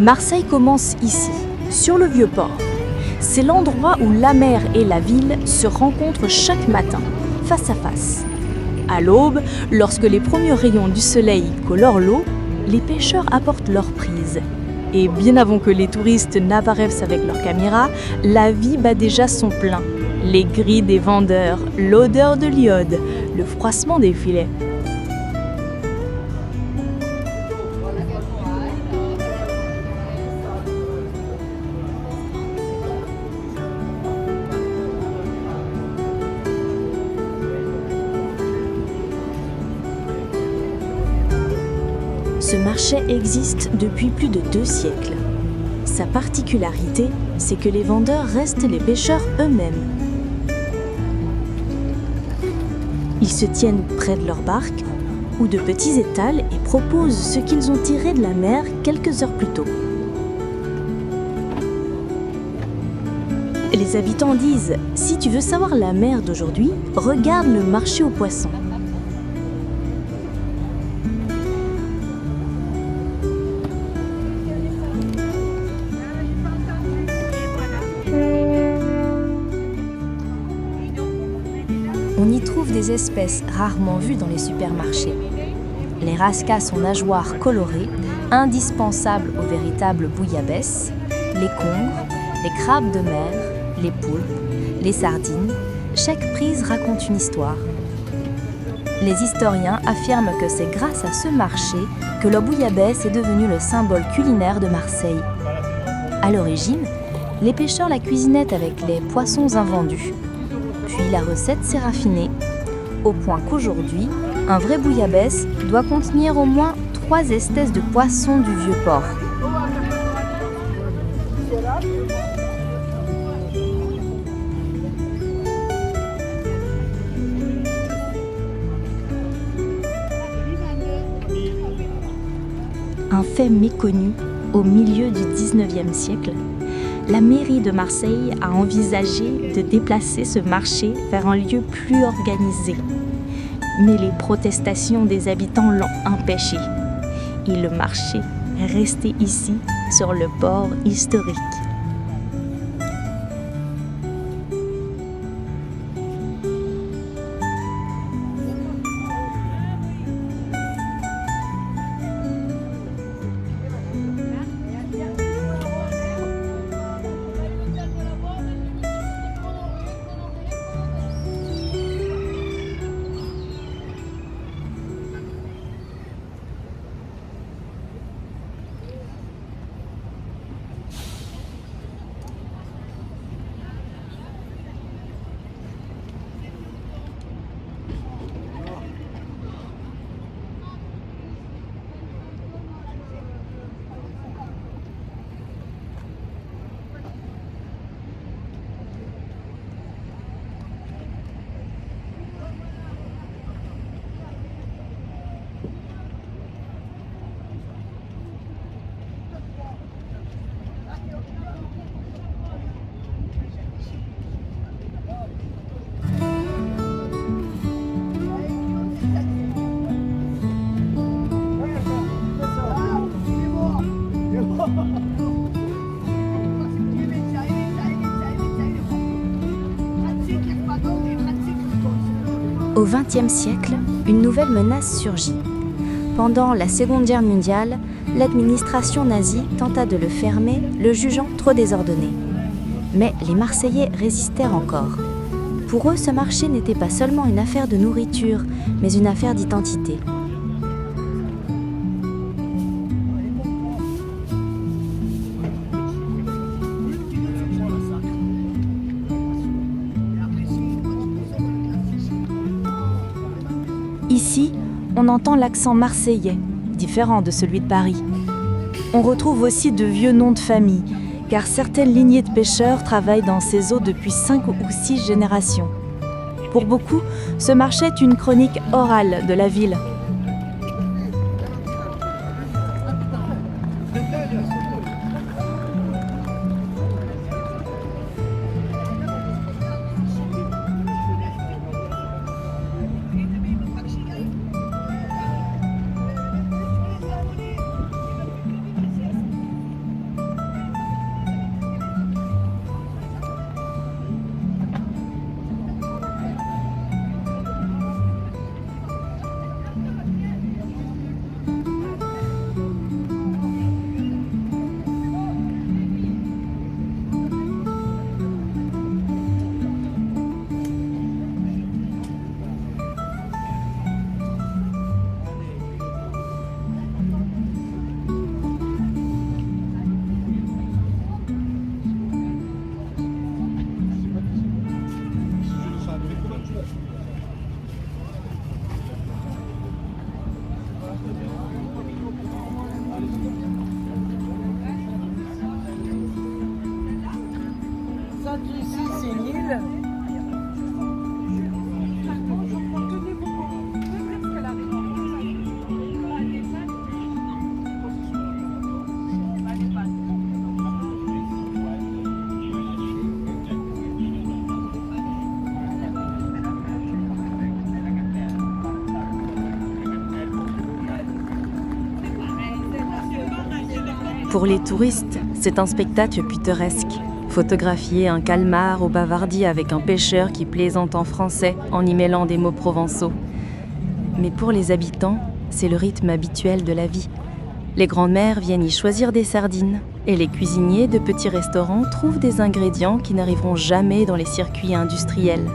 Marseille commence ici, sur le Vieux-Port. C'est l'endroit où la mer et la ville se rencontrent chaque matin, face à face. À l'aube, lorsque les premiers rayons du soleil colorent l'eau, les pêcheurs apportent leur prise. Et bien avant que les touristes n'apparaissent avec leurs caméras, la vie bat déjà son plein. Les grilles des vendeurs, l'odeur de l'iode, le froissement des filets. Ce marché existe depuis plus de 2 siècles. Sa particularité, c'est que les vendeurs restent les pêcheurs eux-mêmes. Ils se tiennent près de leur barque ou de petits étals et proposent ce qu'ils ont tiré de la mer quelques heures plus tôt. Les habitants disent « Si tu veux savoir la mer d'aujourd'hui, regarde le marché aux poissons ». On y trouve des espèces rarement vues dans les supermarchés. Les rascasses aux nageoires colorées, indispensables aux véritables bouillabaisse, les congres, les crabes de mer, les poulpes, les sardines, chaque prise raconte une histoire. Les historiens affirment que c'est grâce à ce marché que la bouillabaisse est devenue le symbole culinaire de Marseille. À l'origine, les pêcheurs la cuisinaient avec les poissons invendus. Puis la recette s'est raffinée, au point qu'aujourd'hui, un vrai bouillabaisse doit contenir au moins 3 espèces de poissons du Vieux-Port. Un fait méconnu, au milieu du 19e siècle, la mairie de Marseille a envisagé de déplacer ce marché vers un lieu plus organisé. Mais les protestations des habitants l'ont empêché. Et le marché est resté ici, sur le port historique. Au XXe siècle, une nouvelle menace surgit. Pendant la Seconde Guerre mondiale, l'administration nazie tenta de le fermer, le jugeant trop désordonné. Mais les Marseillais résistèrent encore. Pour eux, ce marché n'était pas seulement une affaire de nourriture, mais une affaire d'identité. Ici, on entend l'accent marseillais, différent de celui de Paris. On retrouve aussi de vieux noms de famille, car certaines lignées de pêcheurs travaillent dans ces eaux depuis 5 ou 6 générations. Pour beaucoup, ce marché est une chronique orale de la ville. Pour les touristes, c'est un spectacle pittoresque. Photographier un calmar au bavardi avec un pêcheur qui plaisante en français en y mêlant des mots provençaux. Mais pour les habitants, c'est le rythme habituel de la vie. Les grandes-mères viennent y choisir des sardines et les cuisiniers de petits restaurants trouvent des ingrédients qui n'arriveront jamais dans les circuits industriels.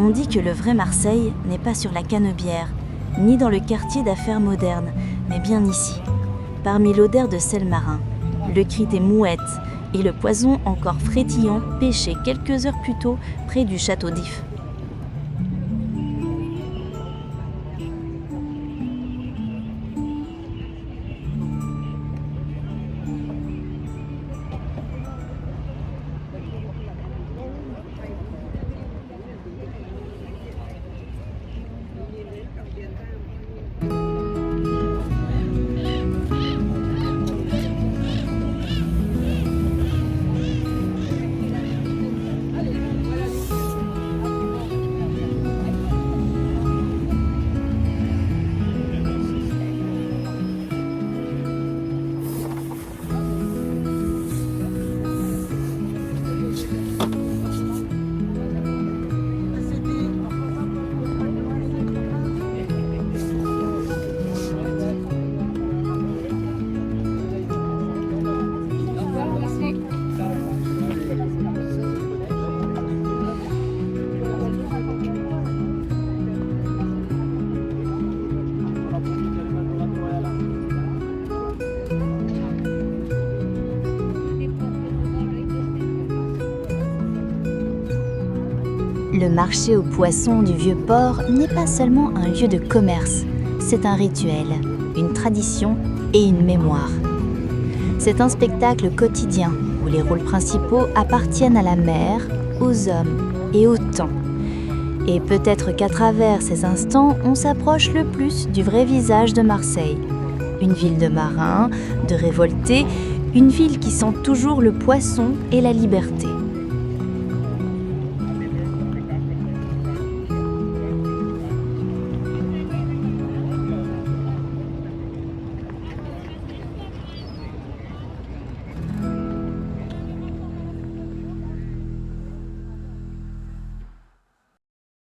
On dit que le vrai Marseille n'est pas sur la Canebière, ni dans le quartier d'affaires moderne, mais bien ici, parmi l'odeur de sel marin, le cri des mouettes et le poisson encore frétillant pêché quelques heures plus tôt près du château d'If. Le marché aux poissons du Vieux-Port n'est pas seulement un lieu de commerce, c'est un rituel, une tradition et une mémoire. C'est un spectacle quotidien où les rôles principaux appartiennent à la mer, aux hommes et au temps. Et peut-être qu'à travers ces instants, on s'approche le plus du vrai visage de Marseille. Une ville de marins, de révoltés, une ville qui sent toujours le poisson et la liberté.